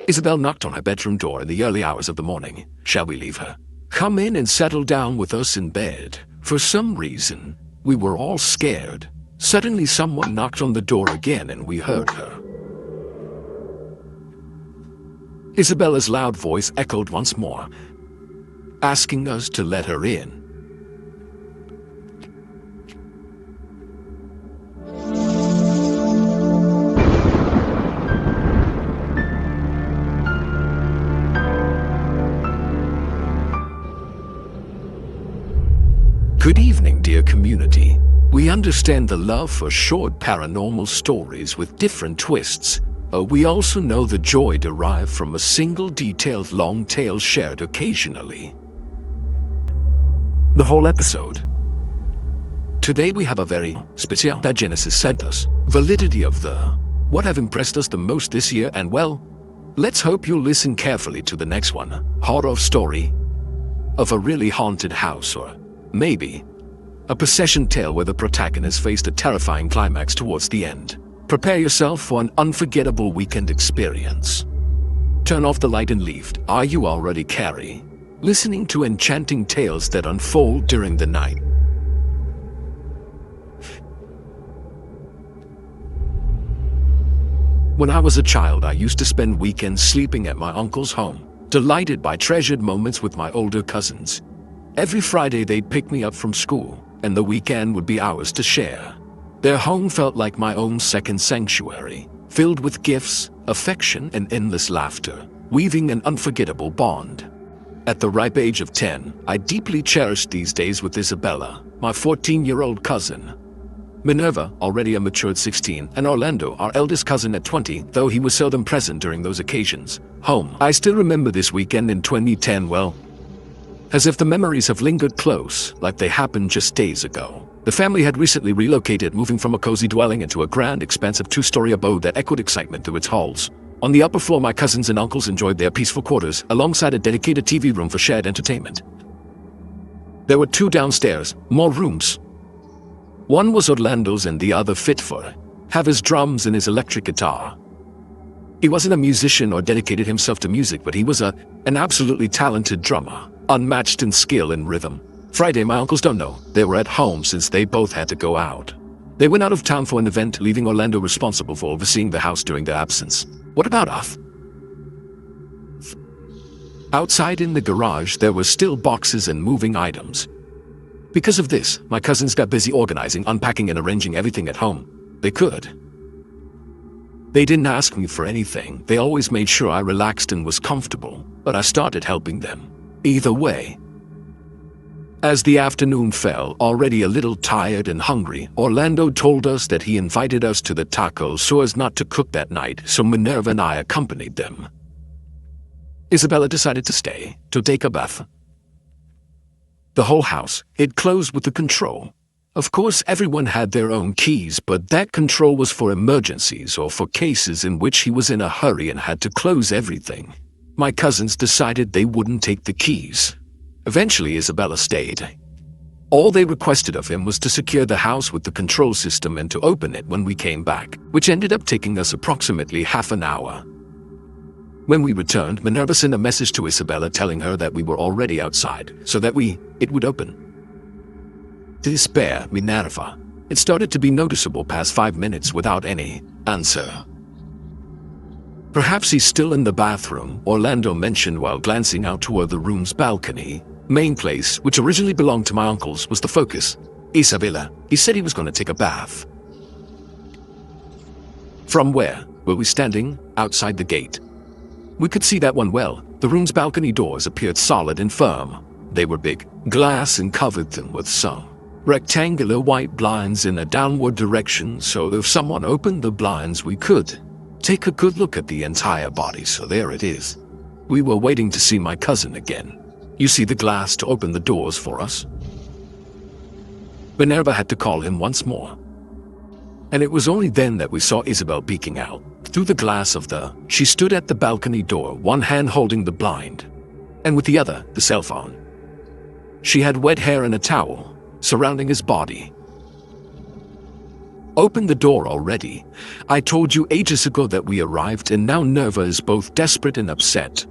Isabel knocked on her bedroom door in the early hours of the morning. Shall we leave her? Come in and settle down with us in bed. For some reason, we were all scared. Suddenly someone knocked on the door again and we heard her. Isabella's loud voice echoed once more, asking us to let her in. Good evening, dear community. We understand the love for short paranormal stories with different twists. We also know the joy derived from a single detailed long tale shared occasionally. The whole episode. Today we have a very special Genesis said us. Validity of the what have impressed us the most this year, and well, let's hope you'll listen carefully to the next one. Horror story of a really haunted house, or maybe a possession tale where the protagonist faced a terrifying climax towards the end. Prepare yourself for an unforgettable weekend experience. Turn off the light and leave. Are you already, Carrie? Listening to enchanting tales that unfold during the night. When I was a child, I used to spend weekends sleeping at my uncle's home, delighted by treasured moments with my older cousins. Every Friday they'd pick me up from school, and the weekend would be ours to share. Their home felt like my own second sanctuary, filled with gifts, affection, and endless laughter, weaving an unforgettable bond. At the ripe age of 10, I deeply cherished these days with Isabella, my 14-year-old cousin. Minerva, already a matured 16, and Orlando, our eldest cousin at 20, though he was seldom present during those occasions. Home. I still remember this weekend in 2010 well, as if the memories have lingered close, like they happened just days ago. The family had recently relocated, moving from a cozy dwelling into a grand, expansive two-story abode that echoed excitement through its halls. On the upper floor, my cousins and uncles enjoyed their peaceful quarters, alongside a dedicated TV room for shared entertainment. There were 2 downstairs, more rooms. One was Orlando's and the other fit for have his drums and his electric guitar. He wasn't a musician or dedicated himself to music, but he was an absolutely talented drummer, unmatched in skill and rhythm. Friday, my uncles don't know. They were at home since they both had to go out. They went out of town for an event, leaving Orlando responsible for overseeing the house during their absence. What about us? Outside in the garage, there were still boxes and moving items. Because of this, my cousins got busy organizing, unpacking, and arranging everything at home they could. They didn't ask me for anything. They always made sure I relaxed and was comfortable, but I started helping them. Either way. As the afternoon fell, already a little tired and hungry, Orlando told us that he invited us to the tacos so as not to cook that night, so Minerva and I accompanied them. Isabella decided to stay, to take a bath. The whole house, it closed with the control. Of course, everyone had their own keys, but that control was for emergencies or for cases in which he was in a hurry and had to close everything. My cousins decided they wouldn't take the keys. Eventually, Isabella stayed. All they requested of him was to secure the house with the control system and to open it when we came back, which ended up taking us approximately half an hour. When we returned, Minerva sent a message to Isabella telling her that we were already outside, so that it would open. To despair, Minerva, it started to be noticeable past 5 minutes without any answer. Perhaps he's still in the bathroom, Orlando mentioned while glancing out toward the room's balcony. Main place, which originally belonged to my uncles, was the focus. Isabella, he said he was going to take a bath. From where? Were we standing? Outside the gate. We could see that one well. The room's balcony doors appeared solid and firm. They were big, glass, and covered them with some rectangular white blinds in a downward direction, so if someone opened the blinds we could take a good look at the entire body. So there it is. We were waiting to see my cousin again. You see the glass to open the doors for us? Minerva had to call him once more. And it was only then that we saw Isabel peeking out through the glass She stood at the balcony door, one hand holding the blind, and with the other, the cell phone. She had wet hair and a towel surrounding his body. Open the door already. I told you ages ago that we arrived, and now Nerva is both desperate and upset.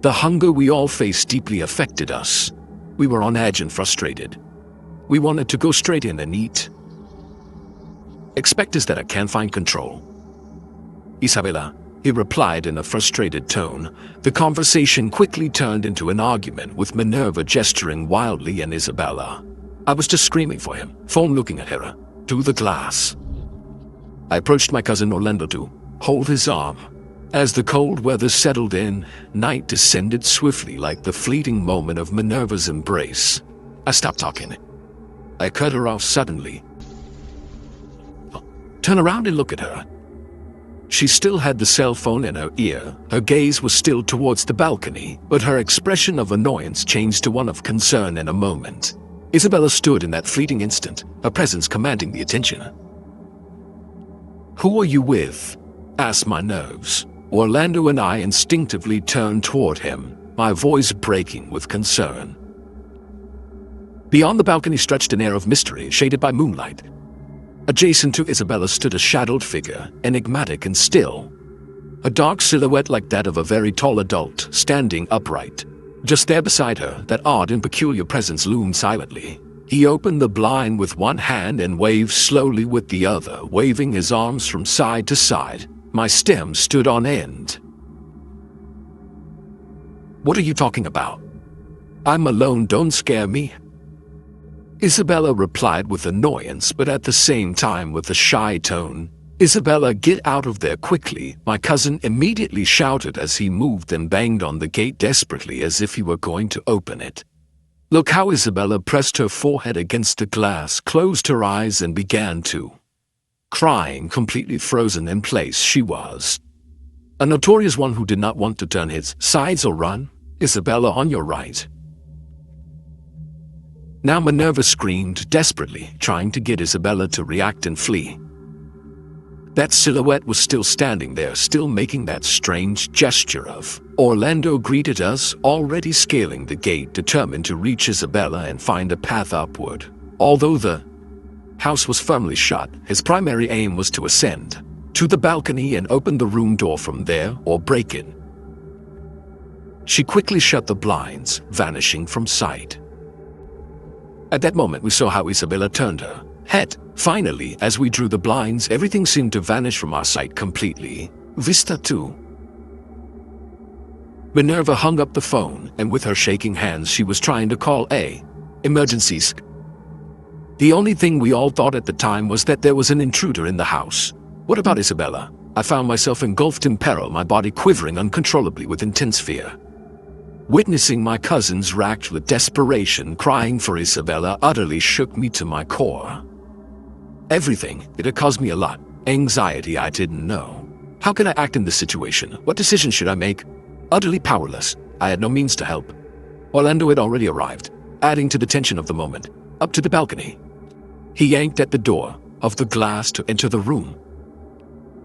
The hunger we all faced deeply affected us. We were on edge and frustrated. We wanted to go straight in and eat. Expect us that I can't find control. Isabella, he replied in a frustrated tone. The conversation quickly turned into an argument, with Minerva gesturing wildly and Isabella. I was just screaming for him, phone looking at her, through the glass. I approached my cousin Orlando to hold his arm. As the cold weather settled in, night descended swiftly like the fleeting moment of Minerva's embrace. I stopped talking. I cut her off suddenly. Turn around and look at her. She still had the cell phone in her ear. Her gaze was still towards the balcony, but her expression of annoyance changed to one of concern in a moment. Isabella stood in that fleeting instant, her presence commanding the attention. Who are you with? Asked my nerves. Orlando and I instinctively turned toward him, my voice breaking with concern. Beyond the balcony stretched an air of mystery, shaded by moonlight. Adjacent to Isabella stood a shadowed figure, enigmatic and still. A dark silhouette like that of a very tall adult, standing upright. Just there beside her, that odd and peculiar presence loomed silently. He opened the blind with one hand and waved slowly with the other, waving his arms from side to side. My stem stood on end. What are you talking about? I'm alone, don't scare me. Isabella replied with annoyance, but at the same time with a shy tone. Isabella, get out of there quickly, my cousin immediately shouted as he moved and banged on the gate desperately as if he were going to open it. Look how Isabella pressed her forehead against the glass, closed her eyes and began to crying, completely frozen in place she was. A notorious one who did not want to turn his sides or run. Isabella, on your right. Now Minerva screamed desperately, trying to get Isabella to react and flee. That silhouette was still standing there, still making that strange gesture of. Orlando greeted us, already scaling the gate, determined to reach Isabella and find a path upward. Although the house was firmly shut, his primary aim was to ascend to the balcony and open the room door from there or break it. She quickly shut the blinds, vanishing from sight. At that moment, we saw how Isabella turned her head. Finally, as we drew the blinds, everything seemed to vanish from our sight completely. Vista too. Minerva hung up the phone, and with her shaking hands, she was trying to call emergencies. The only thing we all thought at the time was that there was an intruder in the house. What about Isabella? I found myself engulfed in peril, my body quivering uncontrollably with intense fear. Witnessing my cousins racked with desperation, crying for Isabella, utterly shook me to my core. Everything, it had caused me a lot. Anxiety I didn't know. How can I act in this situation? What decision should I make? Utterly powerless. I had no means to help. Orlando had already arrived, adding to the tension of the moment. Up to the balcony. He yanked at the door of the glass to enter the room.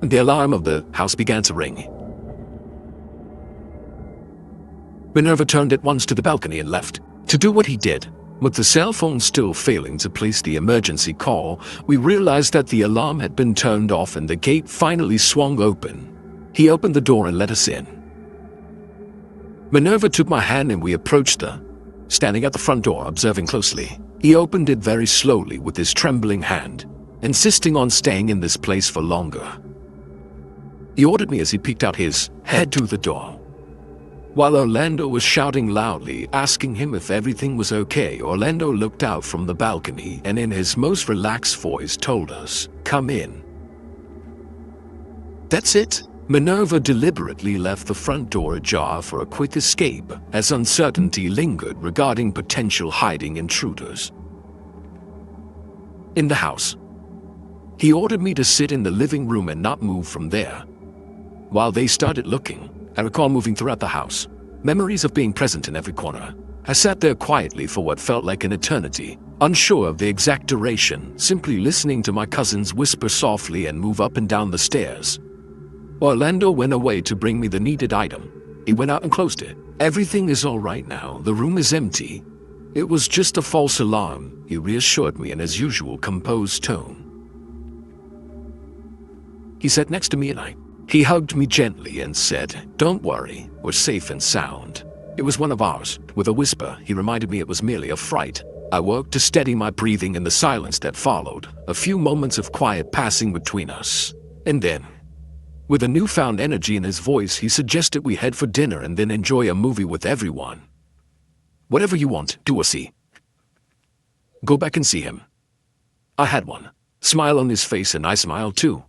The alarm of the house began to ring. Minerva turned at once to the balcony and left to do what he did. With the cell phone still failing to place the emergency call, we realized that the alarm had been turned off and the gate finally swung open. He opened the door and let us in. Minerva took my hand and we approached her, standing at the front door observing closely. He opened it very slowly with his trembling hand, insisting on staying in this place for longer. He ordered me as he peeked out his head through the door. While Orlando was shouting loudly, asking him if everything was okay, Orlando looked out from the balcony and in his most relaxed voice told us, "Come in." That's it. Minerva deliberately left the front door ajar for a quick escape, as uncertainty lingered regarding potential hiding intruders. In the house, he ordered me to sit in the living room and not move from there. While they started looking, I recall moving throughout the house, memories of being present in every corner. I sat there quietly for what felt like an eternity, unsure of the exact duration, simply listening to my cousins whisper softly and move up and down the stairs. Orlando went away to bring me the needed item. He went out and closed it. Everything is all right now. The room is empty. It was just a false alarm, he reassured me in his usual composed tone. He sat next to me and he hugged me gently and said, "Don't worry, we're safe and sound." It was one of ours. With a whisper, he reminded me it was merely a fright. I worked to steady my breathing in the silence that followed, a few moments of quiet passing between us. And then, with a newfound energy in his voice, he suggested we head for dinner and then enjoy a movie with everyone. "Whatever you want, do or see. Go back and see him." I had one smile on his face and I smiled too.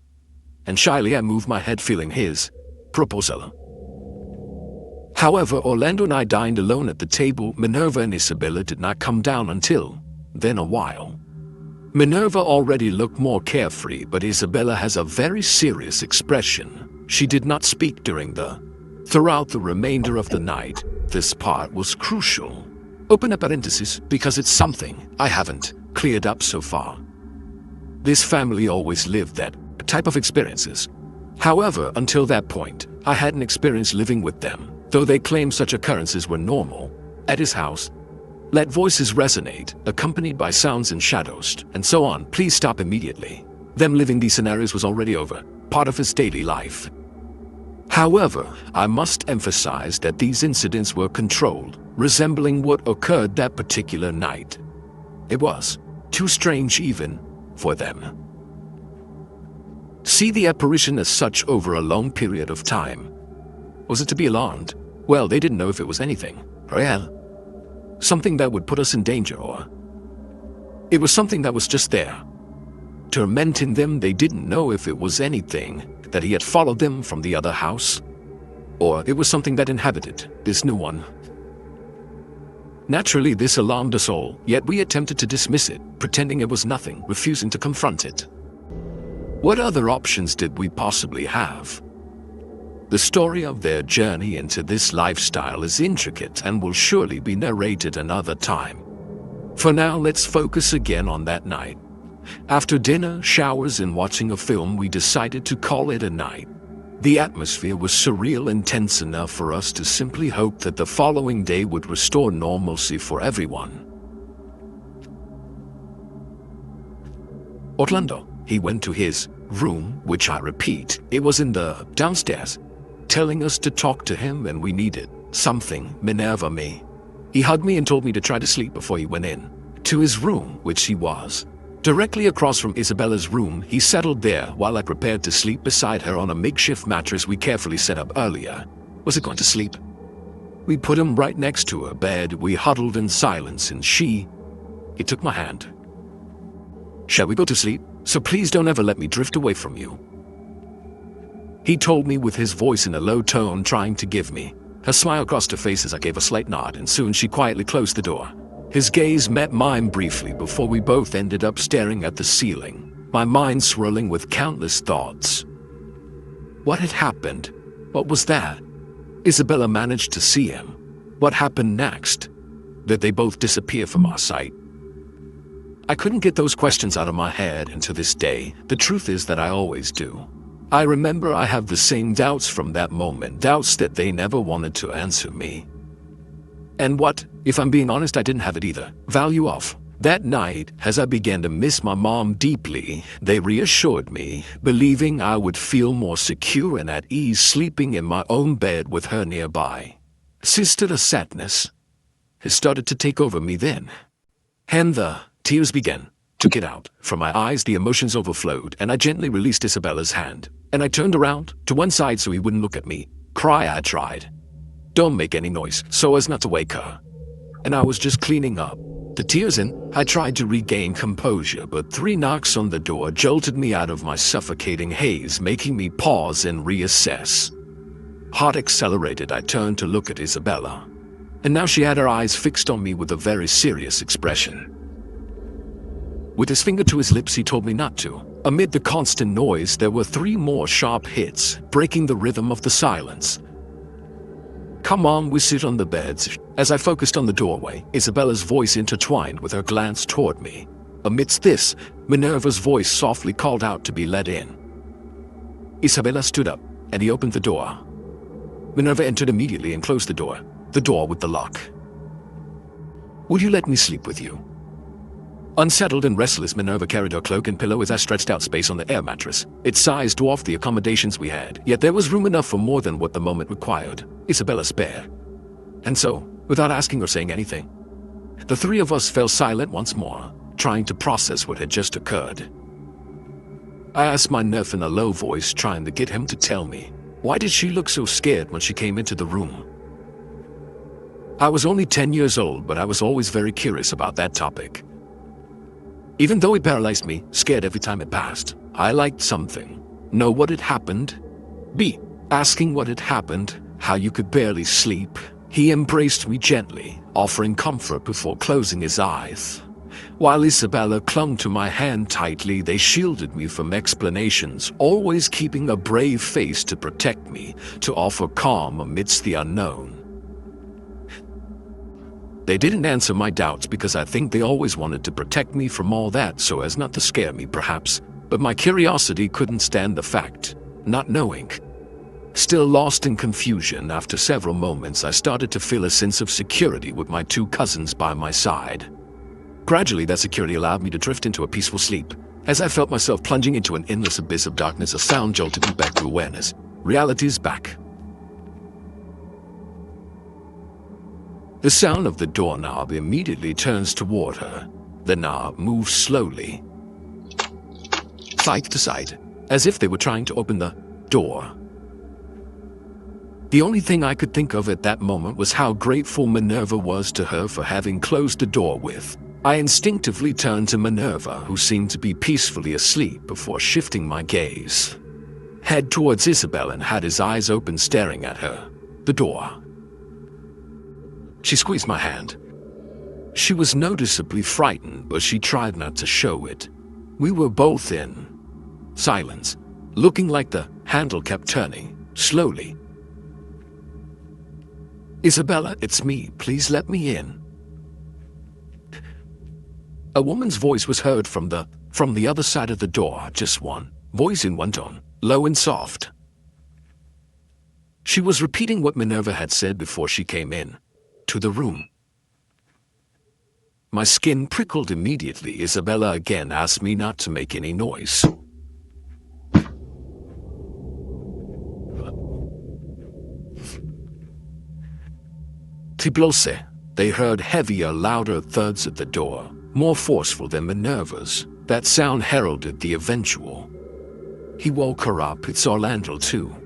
And shyly I moved my head, feeling his proposal. However, Orlando and I dined alone at the table. Minerva and Isabella did not come down until then a while. Minerva already looked more carefree, but Isabella has a very serious expression. She did not speak throughout the remainder of the night. This part was crucial. Open a parenthesis, because it's something I haven't cleared up so far. This family always lived that type of experiences. However, until that point, I hadn't experienced living with them, though they claimed such occurrences were normal. At his house, let voices resonate, accompanied by sounds and shadows, and so on. Please stop immediately. Them living these scenarios was already over, part of his daily life. However, I must emphasize that these incidents were controlled, resembling what occurred that particular night. It was too strange even for them. See the apparition as such over a long period of time. Was it to be alarmed? Well, they didn't know if it was anything real, something that would put us in danger, or it was something that was just there, tormenting them. They didn't know if it was anything that he had followed them from the other house, or it was something that inhabited this new one. Naturally, this alarmed us all, yet we attempted to dismiss it, pretending it was nothing, refusing to confront it. What other options did we possibly have? The story of their journey into this lifestyle is intricate and will surely be narrated another time. For now, let's focus again on that night. After dinner, showers, and watching a film, we decided to call it a night. The atmosphere was surreal and tense enough for us to simply hope that the following day would restore normalcy for everyone. Orlando, he went to his room, which I repeat, it was in the downstairs, telling us to talk to him and we needed something. Minerva me. He hugged me and told me to try to sleep before he went in to his room, which he was directly across from Isabella's room. He settled there while I prepared to sleep beside her on a makeshift mattress we carefully set up earlier. Was it going to sleep? We put him right next to her bed. We huddled in silence and he took my hand. "Shall we go to sleep? So please don't ever let me drift away from you," he told me with his voice in a low tone, trying to give me. Her smile crossed her face as I gave a slight nod, and soon she quietly closed the door. His gaze met mine briefly before we both ended up staring at the ceiling, my mind swirling with countless thoughts. What had happened? What was that? Isabella managed to see him. What happened next? Did they both disappear from our sight? I couldn't get those questions out of my head, and to this day, the truth is that I always do. I remember I have the same doubts from that moment, doubts that they never wanted to answer me. And what, if I'm being honest, I didn't have it either. Value of. That night, as I began to miss my mom deeply, they reassured me, believing I would feel more secure and at ease sleeping in my own bed with her nearby. Sister, the sadness has started to take over me then. And the tears began to get out from my eyes. The emotions overflowed, and I gently released Isabella's hand. And I turned around to one side so he wouldn't look at me. Cry, I tried. Don't make any noise, so as not to wake her. And I was just cleaning up. The tears in, I tried to regain composure, but 3 knocks on the door jolted me out of my suffocating haze, making me pause and reassess. Heart accelerated, I turned to look at Isabella. And now she had her eyes fixed on me with a very serious expression. With his finger to his lips, he told me not to. Amid the constant noise, there were 3 more sharp hits, breaking the rhythm of the silence. Come on, we sit on the beds. As I focused on the doorway, Isabella's voice intertwined with her glance toward me. Amidst this, Minerva's voice softly called out to be let in. Isabella stood up, and he opened the door. Minerva entered immediately and closed the door with the lock. "Will you let me sleep with you?" Unsettled and restless, Minerva carried her cloak and pillow as I stretched out space on the air mattress. Its size dwarfed the accommodations we had, yet there was room enough for more than what the moment required. Isabella spare. And so, without asking or saying anything, the three of us fell silent once more, trying to process what had just occurred. I asked my nephew in a low voice, trying to get him to tell me, why did she look so scared when she came into the room? I was only 10 years old, but I was always very curious about that topic. Even though it paralyzed me, scared every time it passed, I liked something. Know what had happened? B. Asking what had happened, how you could barely sleep. He embraced me gently, offering comfort before closing his eyes. While Isabella clung to my hand tightly, they shielded me from explanations, always keeping a brave face to protect me, to offer calm amidst the unknown. They didn't answer my doubts because I think they always wanted to protect me from all that so as not to scare me perhaps, but my curiosity couldn't stand the fact, not knowing. Still lost in confusion, after several moments I started to feel a sense of security with my two cousins by my side. Gradually that security allowed me to drift into a peaceful sleep. As I felt myself plunging into an endless abyss of darkness, a sound jolted me back to awareness. Reality is back. The sound of the doorknob immediately turns toward her. The knob moves slowly, side to side, as if they were trying to open the door. The only thing I could think of at that moment was how grateful Minerva was to her for having closed the door with. I instinctively turned to Minerva, who seemed to be peacefully asleep, before shifting my gaze. Head towards Isabel and had his eyes open, staring at her. The door. She squeezed my hand. She was noticeably frightened, but she tried not to show it. We were both in silence, looking like the handle kept turning, slowly. Isabella, it's me. Please let me in. A woman's voice was heard from the other side of the door, just one voice in one tone, low and soft. She was repeating what Minerva had said before she came in to the room. My skin prickled immediately. Isabella again asked me not to make any noise. Tiblose. They heard heavier, louder thuds at the door, more forceful than Minerva's. That sound heralded the eventual. He woke her up. It's Orlando too.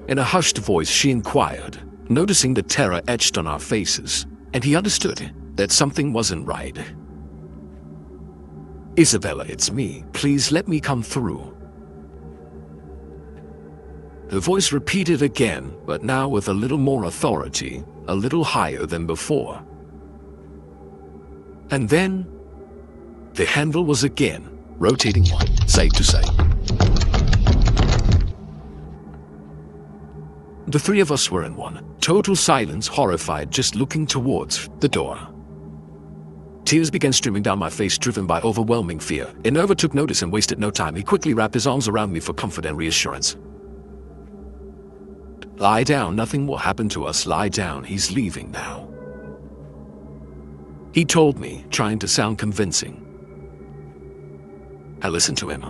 In a hushed voice she inquired, noticing the terror etched on our faces, and he understood that something wasn't right. Isabella, it's me. Please let me come through. The voice repeated again, but now with a little more authority, a little higher than before. And then, the handle was again rotating side to side. The three of us were in one total silence, horrified, just looking towards the door. Tears began streaming down my face, driven by overwhelming fear. Minerva took notice and wasted no time. He quickly wrapped his arms around me for comfort and reassurance. Lie down, nothing will happen to us. Lie down, he's leaving now. He told me, trying to sound convincing. I listened to him.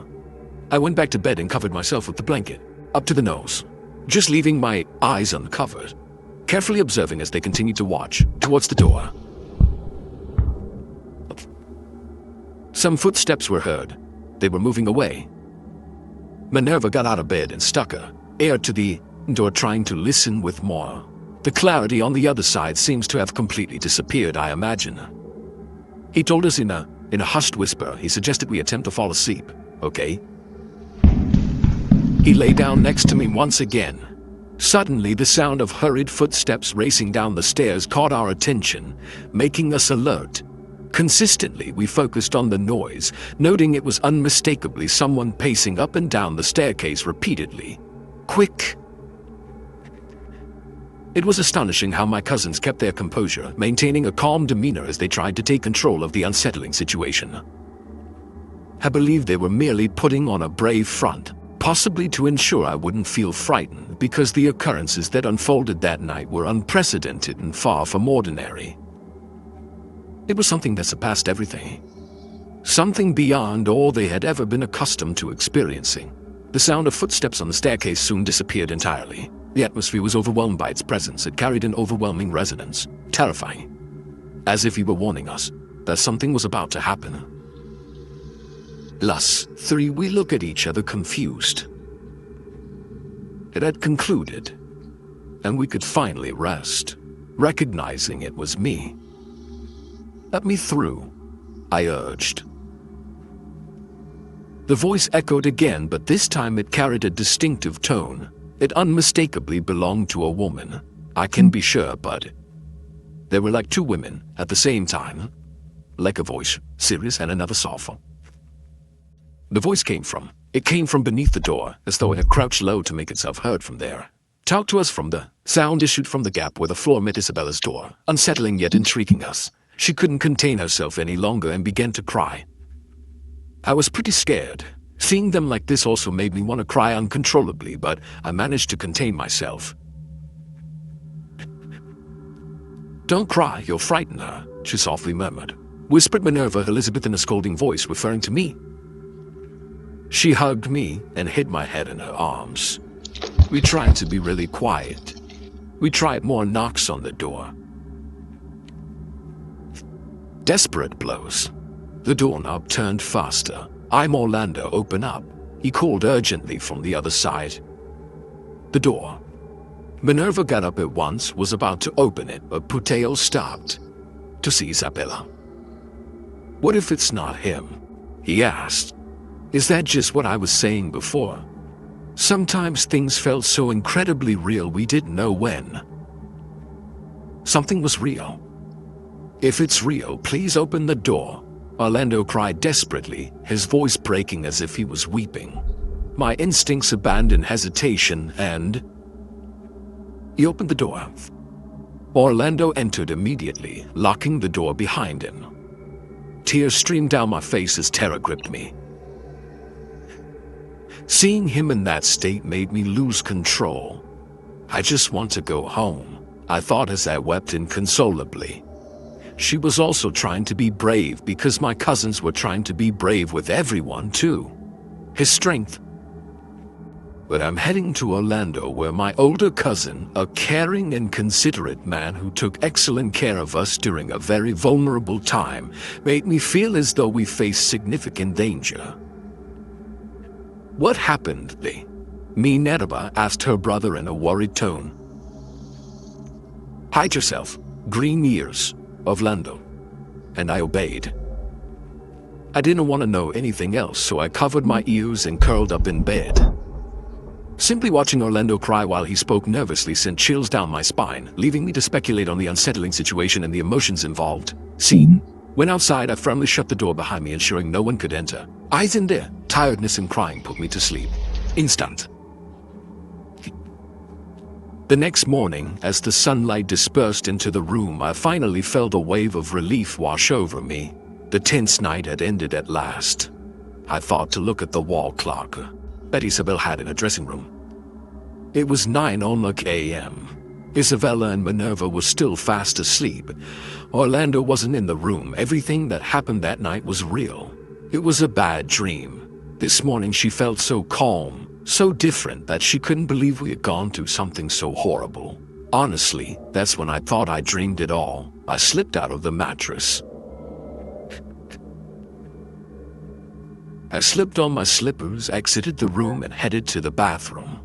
I went back to bed and covered myself with the blanket, up to the nose, just leaving my eyes uncovered, carefully observing as they continued to watch towards the door. Some footsteps were heard. They were moving away. Minerva got out of bed and stuck her ear to the door, trying to listen with more. The clarity on the other side seems to have completely disappeared, I imagine. He told us in a hushed whisper. He suggested we attempt to fall asleep. Okay. He lay down next to me once again. Suddenly, the sound of hurried footsteps racing down the stairs caught our attention, making us alert. Consistently, we focused on the noise, noting it was unmistakably someone pacing up and down the staircase repeatedly. Quick. It was astonishing how my cousins kept their composure, maintaining a calm demeanor as they tried to take control of the unsettling situation. I believe they were merely putting on a brave front, possibly to ensure I wouldn't feel frightened, because the occurrences that unfolded that night were unprecedented and far from ordinary. It was something that surpassed everything. Something beyond all they had ever been accustomed to experiencing. The sound of footsteps on the staircase soon disappeared entirely. The atmosphere was overwhelmed by its presence. It carried an overwhelming resonance, terrifying, as if he were warning us that something was about to happen. Us three, we look at each other confused. It had concluded, and we could finally rest, recognizing it was me. "Let me through," I urged. The voice echoed again, but this time it carried a distinctive tone. It unmistakably belonged to a woman. I can be sure, but there were like two women at the same time. Like a voice, serious, and another soft. The voice came from beneath the door, as though it had crouched low to make itself heard from there. Talk to us from the sound issued from the gap where the floor met Isabella's door, unsettling yet intriguing us. She couldn't contain herself any longer and began to cry. I was pretty scared. Seeing them like this also made me want to cry uncontrollably, but I managed to contain myself. "Don't cry, you'll frighten her," she softly murmured, whispered Minerva Elizabeth in a scolding voice, referring to me. She hugged me and hid my head in her arms. We tried to be really quiet. We tried more knocks on the door. Desperate blows. The doorknob turned faster. "I'm Orlando, open up," he called urgently from the other side. The door. Minerva got up at once, was about to open it, but Puteo stopped to see Isabella. "What if it's not him?" he asked. "Is that just what I was saying before? Sometimes things felt so incredibly real we didn't know when. Something was real. If it's real, please open the door," Orlando cried desperately, his voice breaking as if he was weeping. My instincts abandoned hesitation and he opened the door. Orlando entered immediately, locking the door behind him. Tears streamed down my face as terror gripped me. Seeing him in that state made me lose control. "I just want to go home," I thought as I wept inconsolably. She was also trying to be brave because my cousins were trying to be brave with everyone too. His strength. But I'm heading to Orlando where my older cousin, a caring and considerate man who took excellent care of us during a very vulnerable time, made me feel as though we faced significant danger. "What happened, Lee?" Minerva asked her brother in a worried tone. "Hide yourself, green ears," Orlando, and I obeyed. I didn't want to know anything else, so I covered my ears and curled up in bed. Simply watching Orlando cry while he spoke nervously sent chills down my spine, leaving me to speculate on the unsettling situation and the emotions involved. Scene. When outside, I firmly shut the door behind me, ensuring no one could enter. Eyes in there, tiredness and crying put me to sleep. Instant. The next morning, as the sunlight dispersed into the room, I finally felt a wave of relief wash over me. The tense night had ended at last. I thought to look at the wall clock that Isabel had in her dressing room. It was 9:00 a.m. Isabella and Minerva were still fast asleep. Orlando wasn't in the room. Everything that happened that night was real. It was a bad dream. This morning she felt so calm, so different that she couldn't believe we had gone through something so horrible. Honestly, that's when I thought I dreamed it all. I slipped out of the mattress. I slipped on my slippers, exited the room, and headed to the bathroom.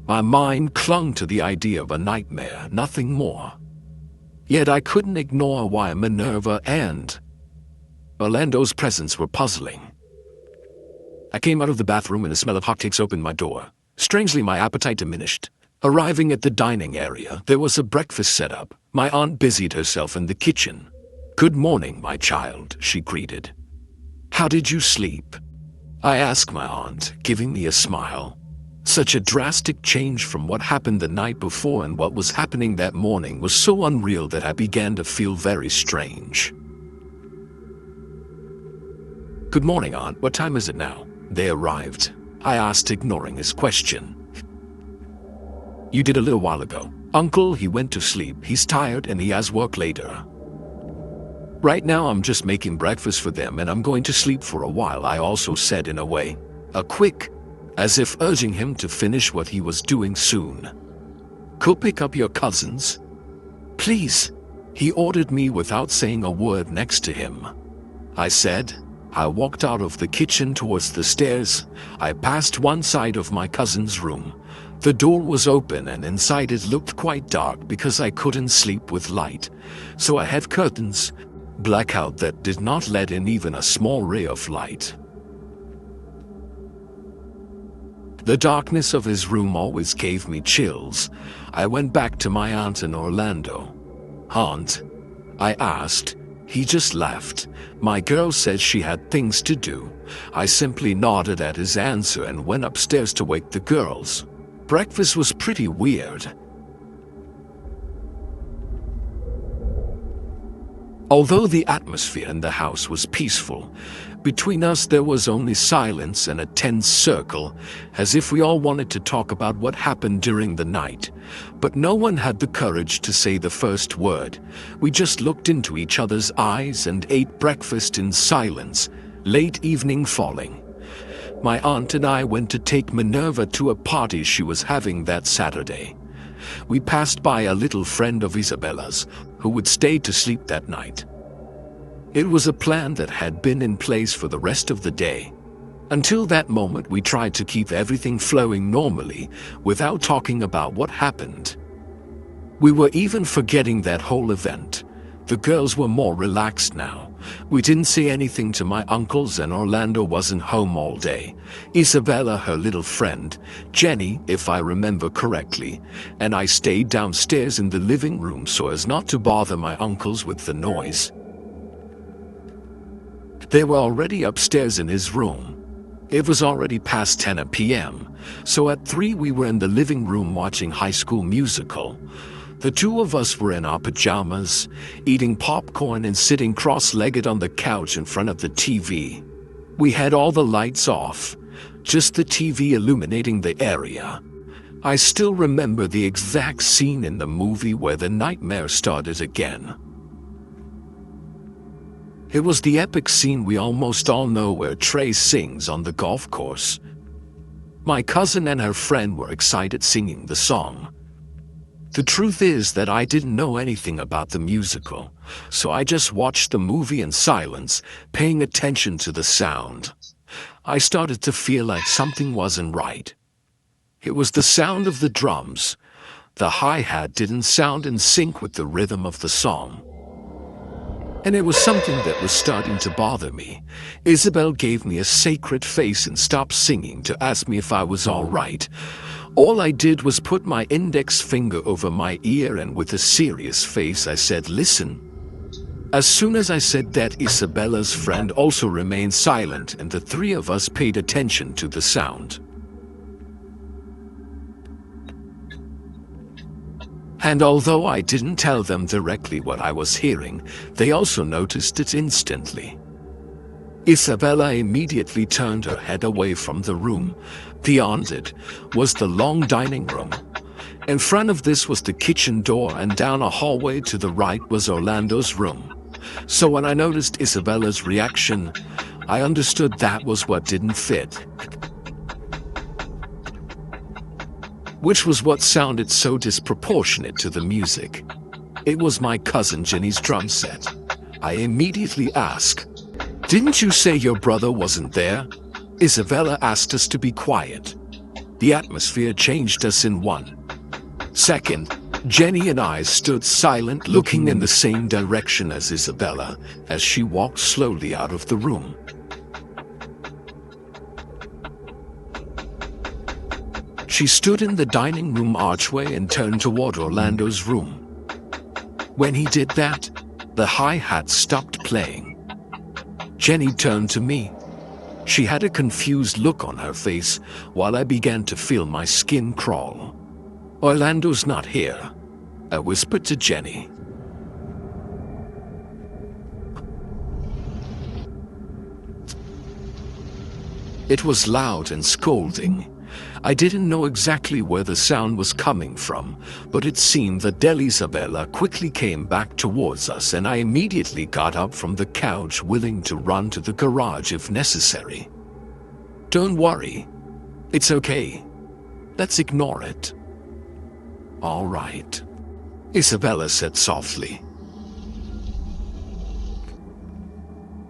My mind clung to the idea of a nightmare, nothing more. Yet I couldn't ignore why Minerva and Orlando's presence were puzzling. I came out of the bathroom and the smell of hotcakes opened my door. Strangely, my appetite diminished. Arriving at the dining area, there was a breakfast set up. My aunt busied herself in the kitchen. "Good morning, my child," she greeted. "How did you sleep?" I asked my aunt, giving me a smile. Such a drastic change from what happened the night before, and what was happening that morning was so unreal that I began to feel very strange. "Good morning, Aunt. What time is it now?" They arrived. I asked, ignoring his question. "You did a little while ago. Uncle, he went to sleep. He's tired and he has work later." Right now I'm just making breakfast for them and I'm going to sleep for a while, I also said in a way. A quick, as if urging him to finish what he was doing soon. Go pick up your cousins. Please, he ordered me without saying a word next to him. I said. I walked out of the kitchen towards the stairs. I passed one side of my cousin's room. The door was open and inside it looked quite dark because I couldn't sleep with light. So I had curtains, blackout that did not let in even a small ray of light. The darkness of his room always gave me chills. I went back to my aunt in Orlando. Aunt? I asked. He just laughed. My girl said she had things to do. I simply nodded at his answer and went upstairs to wake the girls. Breakfast was pretty weird. Although the atmosphere in the house was peaceful, between us there was only silence and a tense circle, as if we all wanted to talk about what happened during the night. But no one had the courage to say the first word. We just looked into each other's eyes and ate breakfast in silence, late evening falling. My aunt and I went to take Minerva to a party she was having that Saturday. We passed by a little friend of Isabella's, who would stay to sleep that night. It was a plan that had been in place for the rest of the day. Until that moment, we tried to keep everything flowing normally, without talking about what happened. We were even forgetting that whole event. The girls were more relaxed now. We didn't say anything to my uncles and Orlando wasn't home all day. Isabella, her little friend, Jenny, if I remember correctly, and I stayed downstairs in the living room so as not to bother my uncles with the noise. They were already upstairs in his room. It was already past 10 p.m., so at 3 we were in the living room watching High School Musical. The two of us were in our pajamas, eating popcorn and sitting cross-legged on the couch in front of the TV. We had all the lights off, just the TV illuminating the area. I still remember the exact scene in the movie where the nightmare started again. It was the epic scene we almost all know where Trey sings on the golf course. My cousin and her friend were excited singing the song. The truth is that I didn't know anything about the musical, so I just watched the movie in silence, paying attention to the sound. I started to feel like something wasn't right. It was the sound of the drums. The hi-hat didn't sound in sync with the rhythm of the song. And it was something that was starting to bother me. Isabel gave me a sacred face and stopped singing to ask me if I was all right. All I did was put my index finger over my ear and with a serious face I said, "Listen." As soon as I said that, Isabella's friend also remained silent and the three of us paid attention to the sound. And although I didn't tell them directly what I was hearing, they also noticed it instantly. Isabella immediately turned her head away from the room. Beyond it was the long dining room. In front of this was the kitchen door, and down a hallway to the right was Orlando's room. So when I noticed Isabella's reaction, I understood that was what didn't fit. Which was what sounded so disproportionate to the music. It was my cousin Jenny's drum set. I immediately asked, "Didn't you say your brother wasn't there?" Isabella asked us to be quiet. The atmosphere changed us in 1 second. Jenny and I stood silent, looking in the same direction as Isabella as she walked slowly out of the room. She stood in the dining room archway and turned toward Orlando's room. When he did that, the hi-hat stopped playing. Jenny turned to me. She had a confused look on her face while I began to feel my skin crawl. "Orlando's not here," I whispered to Jenny. It was loud and scolding. I didn't know exactly where the sound was coming from, but it seemed that Isabella quickly came back towards us, and I immediately got up from the couch, willing to run to the garage if necessary. "Don't worry. It's okay. Let's ignore it." "All right," Isabella said softly.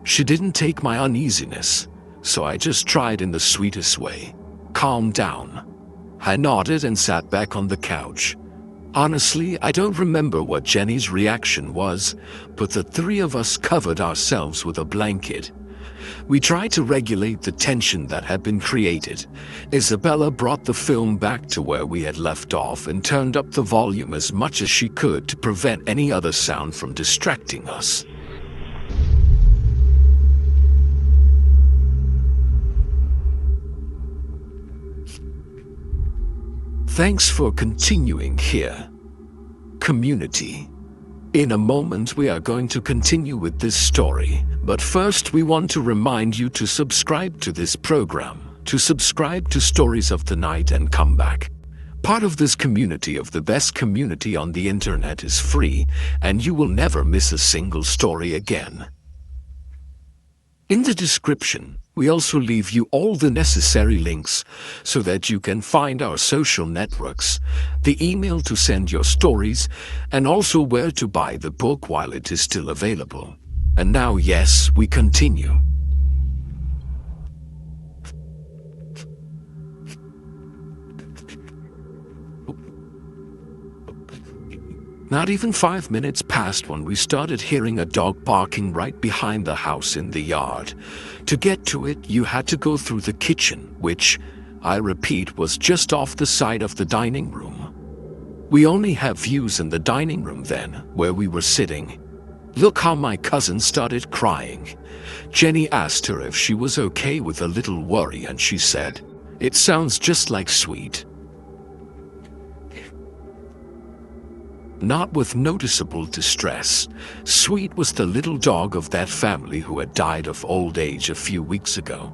She didn't take my uneasiness, so I just tried in the sweetest way. "Calm down." I nodded and sat back on the couch. Honestly, I don't remember what Jenny's reaction was, but the three of us covered ourselves with a blanket. We tried to regulate the tension that had been created. Isabella brought the film back to where we had left off and turned up the volume as much as she could to prevent any other sound from distracting us. Thanks for continuing here, community. In a moment we are going to continue with this story, but first we want to remind you to subscribe to this program, to subscribe to Stories of the Night and come back. Part of this community of the best community on the internet is free, and you will never miss a single story again. In the description, we also leave you all the necessary links so that you can find our social networks, the email to send your stories, and also where to buy the book while it is still available. And now, yes, we continue. Not even 5 minutes passed when we started hearing a dog barking right behind the house in the yard. To get to it, you had to go through the kitchen, which, I repeat, was just off the side of the dining room. We only had views in the dining room then, where we were sitting. Look how my cousin started crying. Jenny asked her if she was okay with a little worry, and she said, "It sounds just like Sweet." Not with noticeable distress. Sweet was the little dog of that family who had died of old age a few weeks ago.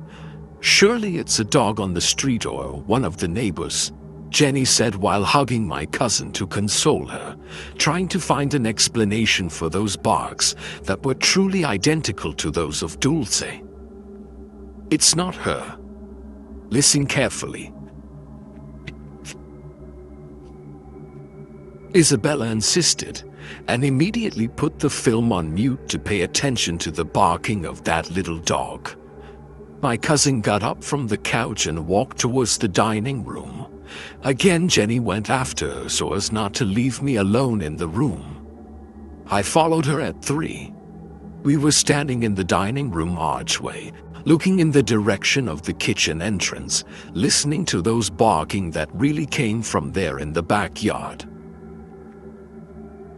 "Surely it's a dog on the street or one of the neighbors," Jenny said while hugging my cousin to console her, trying to find an explanation for those barks that were truly identical to those of Dulce. "It's not her. Listen carefully," Isabella insisted, and immediately put the film on mute to pay attention to the barking of that little dog. My cousin got up from the couch and walked towards the dining room. Again, Jenny went after her so as not to leave me alone in the room. I followed her at 3. We were standing in the dining room archway, looking in the direction of the kitchen entrance, listening to those barking that really came from there in the backyard.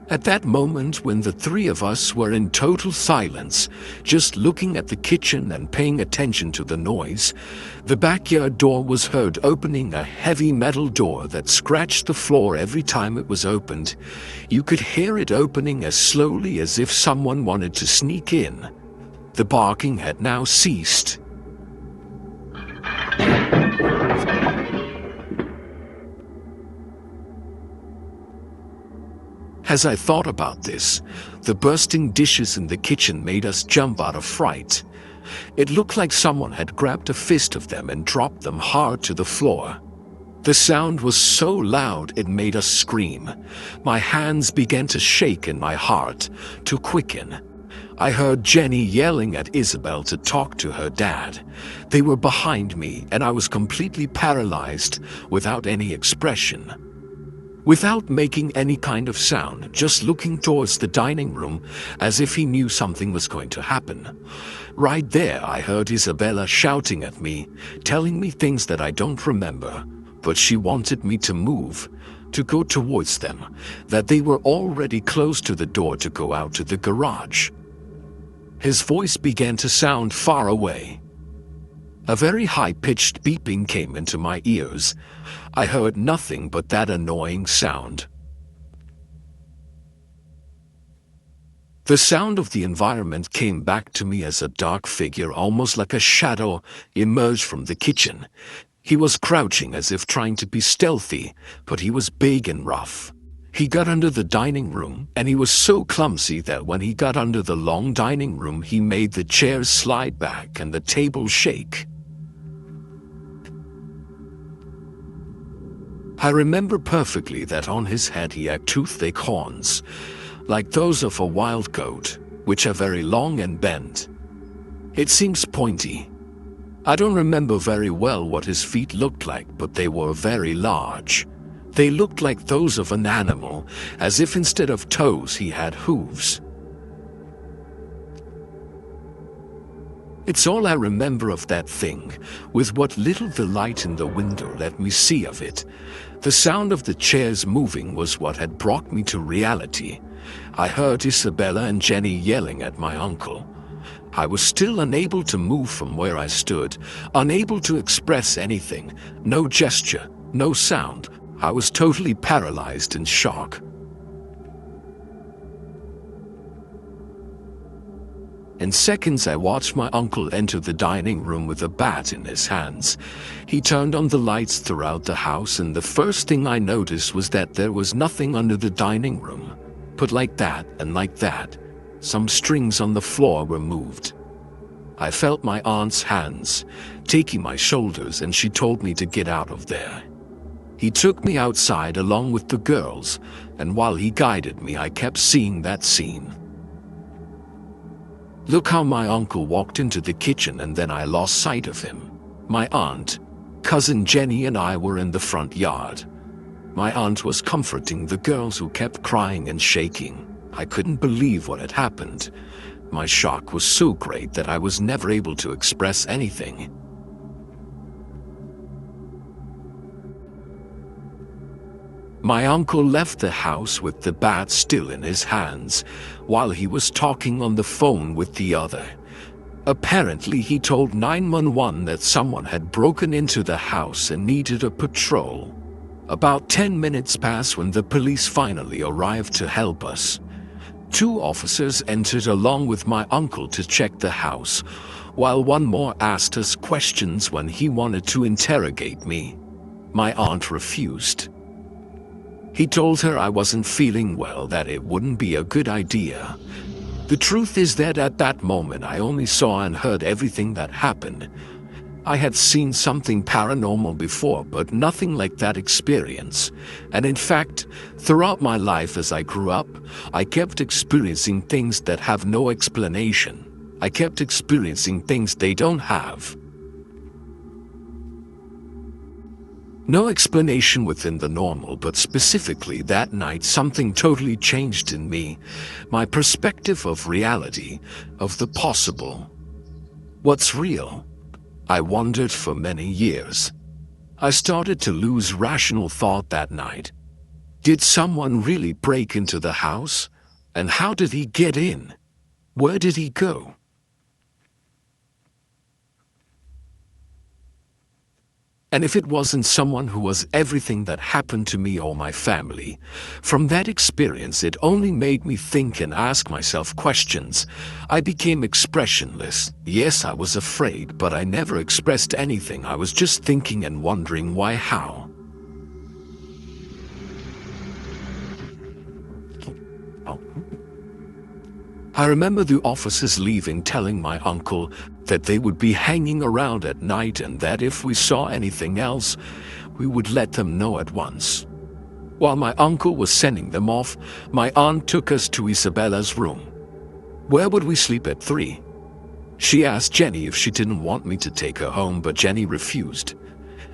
At that moment, when the three of us were in total silence, just looking at the kitchen and paying attention to the noise, the backyard door was heard opening, a heavy metal door that scratched the floor every time it was opened. You could hear it opening as slowly as if someone wanted to sneak in. The barking had now ceased. As I thought about this, the bursting dishes in the kitchen made us jump out of fright. It looked like someone had grabbed a fist of them and dropped them hard to the floor. The sound was so loud it made us scream. My hands began to shake and my heart to quicken. I heard Jenny yelling at Isabel to talk to her dad. They were behind me and I was completely paralyzed, without any expression. Without making any kind of sound, just looking towards the dining room as if he knew something was going to happen. Right there, I heard Isabella shouting at me, telling me things that I don't remember, but she wanted me to move, to go towards them, that they were already close to the door to go out to the garage. His voice began to sound far away. A very high-pitched beeping came into my ears. I heard nothing but that annoying sound. The sound of the environment came back to me as a dark figure, almost like a shadow, emerged from the kitchen. He was crouching as if trying to be stealthy, but he was big and rough. He got under the dining room, and he was so clumsy that when he got under the long dining room, he made the chairs slide back and the table shake. I remember perfectly that on his head he had two thick horns, like those of a wild goat, which are very long and bent. It seems pointy. I don't remember very well what his feet looked like, but they were very large. They looked like those of an animal, as if instead of toes he had hooves. It's all I remember of that thing, with what little the light in the window let me see of it. The sound of the chairs moving was what had brought me to reality. I heard Isabella and Jenny yelling at my uncle. I was still unable to move from where I stood, unable to express anything, no gesture, no sound. I was totally paralyzed in shock. In seconds, I watched my uncle enter the dining room with a bat in his hands. He turned on the lights throughout the house, and the first thing I noticed was that there was nothing under the dining room. But like that and like that, some strings on the floor were moved. I felt my aunt's hands taking my shoulders, and she told me to get out of there. He took me outside along with the girls, and while he guided me, I kept seeing that scene. Look how my uncle walked into the kitchen, and then I lost sight of him. My aunt, cousin Jenny, and I were in the front yard. My aunt was comforting the girls who kept crying and shaking. I couldn't believe what had happened. My shock was so great that I was never able to express anything. My uncle left the house with the bat still in his hands, while he was talking on the phone with the other. Apparently, he told 911 that someone had broken into the house and needed a patrol. About 10 minutes passed when the police finally arrived to help us. 2 officers entered along with my uncle to check the house, while one more asked us questions when he wanted to interrogate me. My aunt refused. He told her I wasn't feeling well, that it wouldn't be a good idea. The truth is that at that moment I only saw and heard everything that happened. I had seen something paranormal before, but nothing like that experience. And in fact, throughout my life as I grew up, I kept experiencing things that have no explanation. I kept experiencing things they don't have. No explanation within the normal, but specifically that night something totally changed in me. My perspective of reality, of the possible. What's real? I wondered for many years. I started to lose rational thought that night. Did someone really break into the house? And how did he get in? Where did he go? And if it wasn't someone who was everything that happened to me or my family, from that experience it only made me think and ask myself questions. I became expressionless. Yes, I was afraid, but I never expressed anything. I was just thinking and wondering why, how. I remember the officers leaving, telling my uncle that they would be hanging around at night and that if we saw anything else, we would let them know at once. While my uncle was sending them off, my aunt took us to Isabella's room. Where would we sleep at 3? She asked Jenny if she didn't want me to take her home, but Jenny refused.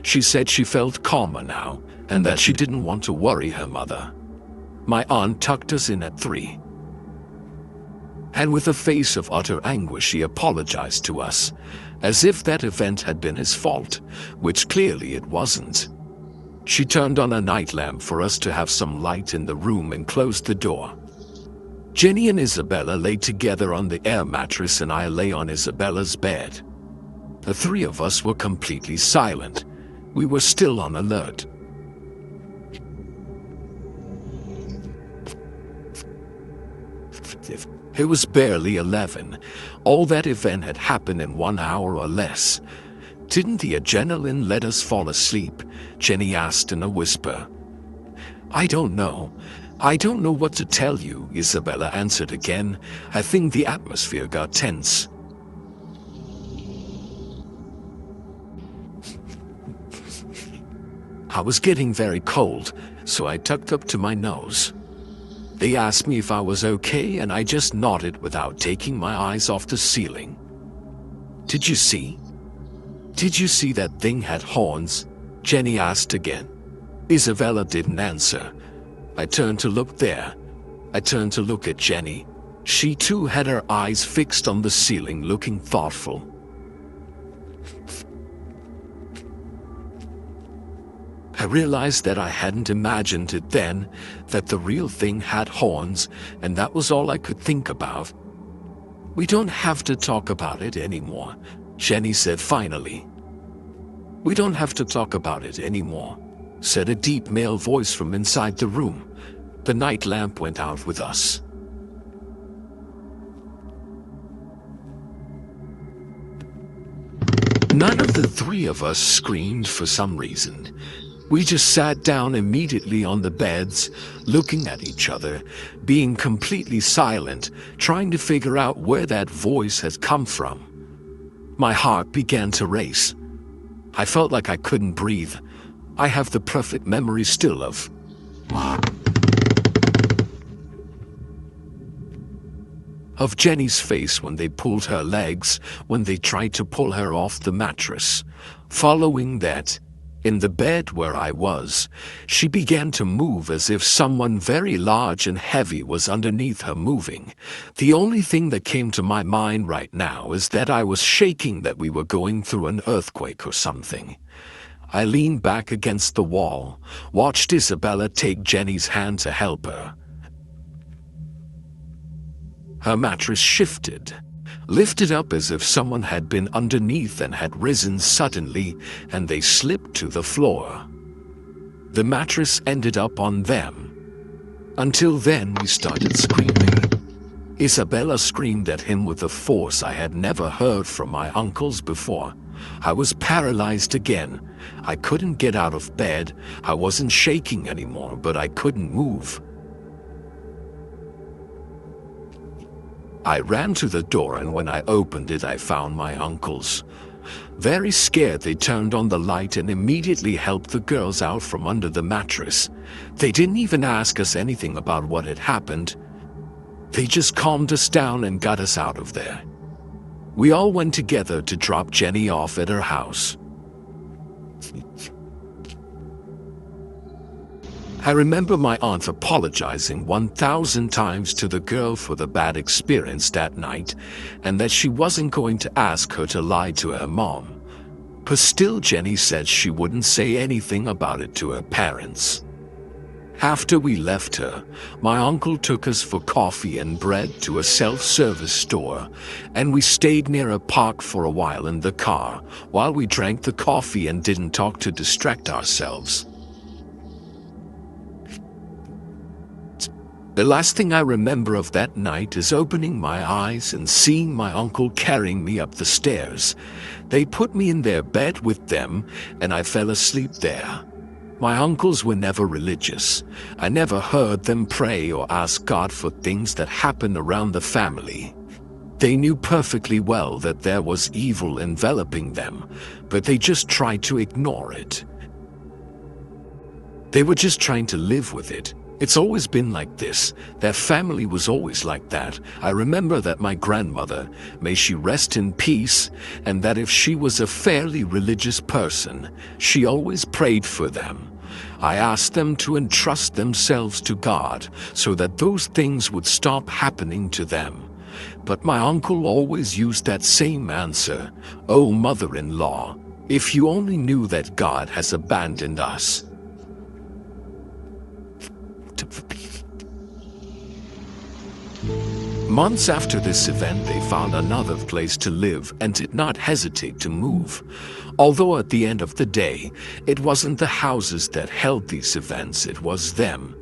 She said she felt calmer now and that she didn't want to worry her mother. My aunt tucked us in at 3. And with a face of utter anguish, he apologized to us, as if that event had been his fault, which clearly it wasn't. She turned on a night lamp for us to have some light in the room and closed the door. Jenny and Isabella lay together on the air mattress, and I lay on Isabella's bed. The 3 of us were completely silent. We were still on alert. It was barely 11. All that event had happened in 1 hour or less. Didn't the adrenaline let us fall asleep? Jenny asked in a whisper. I don't know. I don't know what to tell you, Isabella answered again. I think the atmosphere got tense. I was getting very cold, so I tucked up to my nose. They asked me if I was okay, and I just nodded without taking my eyes off the ceiling. Did you see? Did you see that thing had horns? Jenny asked again. Isabella didn't answer. I turned to look there. I turned to look at Jenny. She too had her eyes fixed on the ceiling, looking thoughtful. I realized that I hadn't imagined it then, that the real thing had horns, and that was all I could think about. We don't have to talk about it anymore, Jenny said finally. We don't have to talk about it anymore, said a deep male voice from inside the room. The night lamp went out with us. None of the three of us screamed for some reason. We just sat down immediately on the beds, looking at each other, being completely silent, trying to figure out where that voice had come from. My heart began to race. I felt like I couldn't breathe. I have the perfect memory still of Jenny's face when they pulled her legs, when they tried to pull her off the mattress. Following that, in the bed where I was, she began to move as if someone very large and heavy was underneath her moving. The only thing that came to my mind right now is that I was shaking, that we were going through an earthquake or something. I leaned back against the wall, watched Isabella take Jenny's hand to help her. Her mattress shifted, lifted up as if someone had been underneath and had risen suddenly, and they slipped to the floor. The mattress ended up on them. Until then, we started screaming. Isabella screamed at him with a force I had never heard from my uncles before. I was paralyzed again. I couldn't get out of bed. I wasn't shaking anymore, but I couldn't move. I ran to the door, and when I opened it, I found my uncles. Very scared, they turned on the light and immediately helped the girls out from under the mattress. They didn't even ask us anything about what had happened. They just calmed us down and got us out of there. We all went together to drop Jenny off at her house. I remember my aunt apologizing 1,000 times to the girl for the bad experience that night, and that she wasn't going to ask her to lie to her mom. But still, Jenny said she wouldn't say anything about it to her parents. After we left her, my uncle took us for coffee and bread to a self-service store, and we stayed near a park for a while in the car while we drank the coffee and didn't talk to distract ourselves. The last thing I remember of that night is opening my eyes and seeing my uncle carrying me up the stairs. They put me in their bed with them, and I fell asleep there. My uncles were never religious. I never heard them pray or ask God for things that happened around the family. They knew perfectly well that there was evil enveloping them, but they just tried to ignore it. They were just trying to live with it. It's always been like this. Their family was always like that. I remember that my grandmother, may she rest in peace, and that if she was a fairly religious person, she always prayed for them. I asked them to entrust themselves to God so that those things would stop happening to them. But my uncle always used that same answer. "Oh, mother-in-law, if you only knew that God has abandoned us." Months after this event, they found another place to live and did not hesitate to move. Although at the end of the day, it wasn't the houses that held these events, it was them,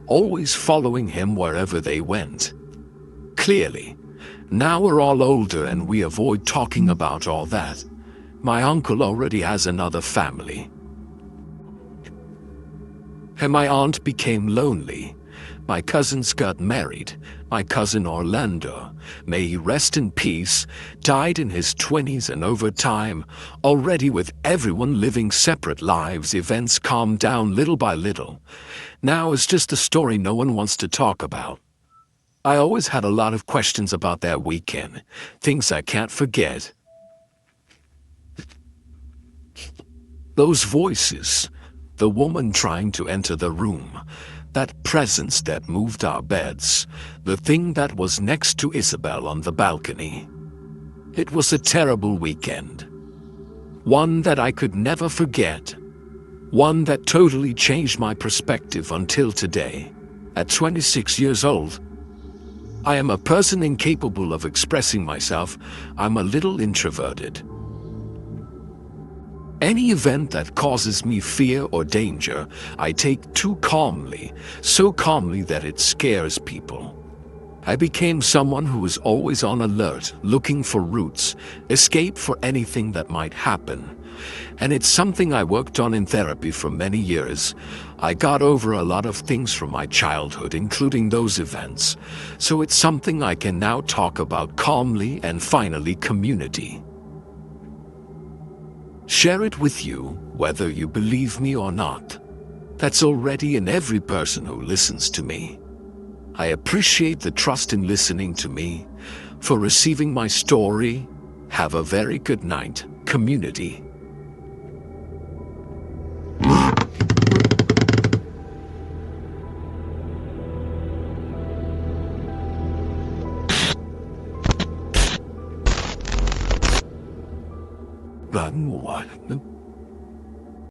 always following him wherever they went. Clearly, now we're all older and we avoid talking about all that. My uncle already has another family. And my aunt became lonely. My cousins got married. My cousin Orlando, may he rest in peace, died in his 20s, and over time, already with everyone living separate lives, events calmed down little by little. Now it's just a story no one wants to talk about. I always had a lot of questions about that weekend, things I can't forget. Those voices, the woman trying to enter the room, that presence that moved our beds, the thing that was next to Isabel on the balcony. It was a terrible weekend. One that I could never forget. One that totally changed my perspective until today. At 26 years old, I am a person incapable of expressing myself. I'm a little introverted. Any event that causes me fear or danger, I take too calmly, so calmly that it scares people. I became someone who was always on alert, looking for routes, escape for anything that might happen. And it's something I worked on in therapy for many years. I got over a lot of things from my childhood, including those events. So it's something I can now talk about calmly, and finally, community. Share it with you, whether you believe me or not. That's already in every person who listens to me. I appreciate the trust in listening to me, for receiving my story. Have a very good night, community. Bạn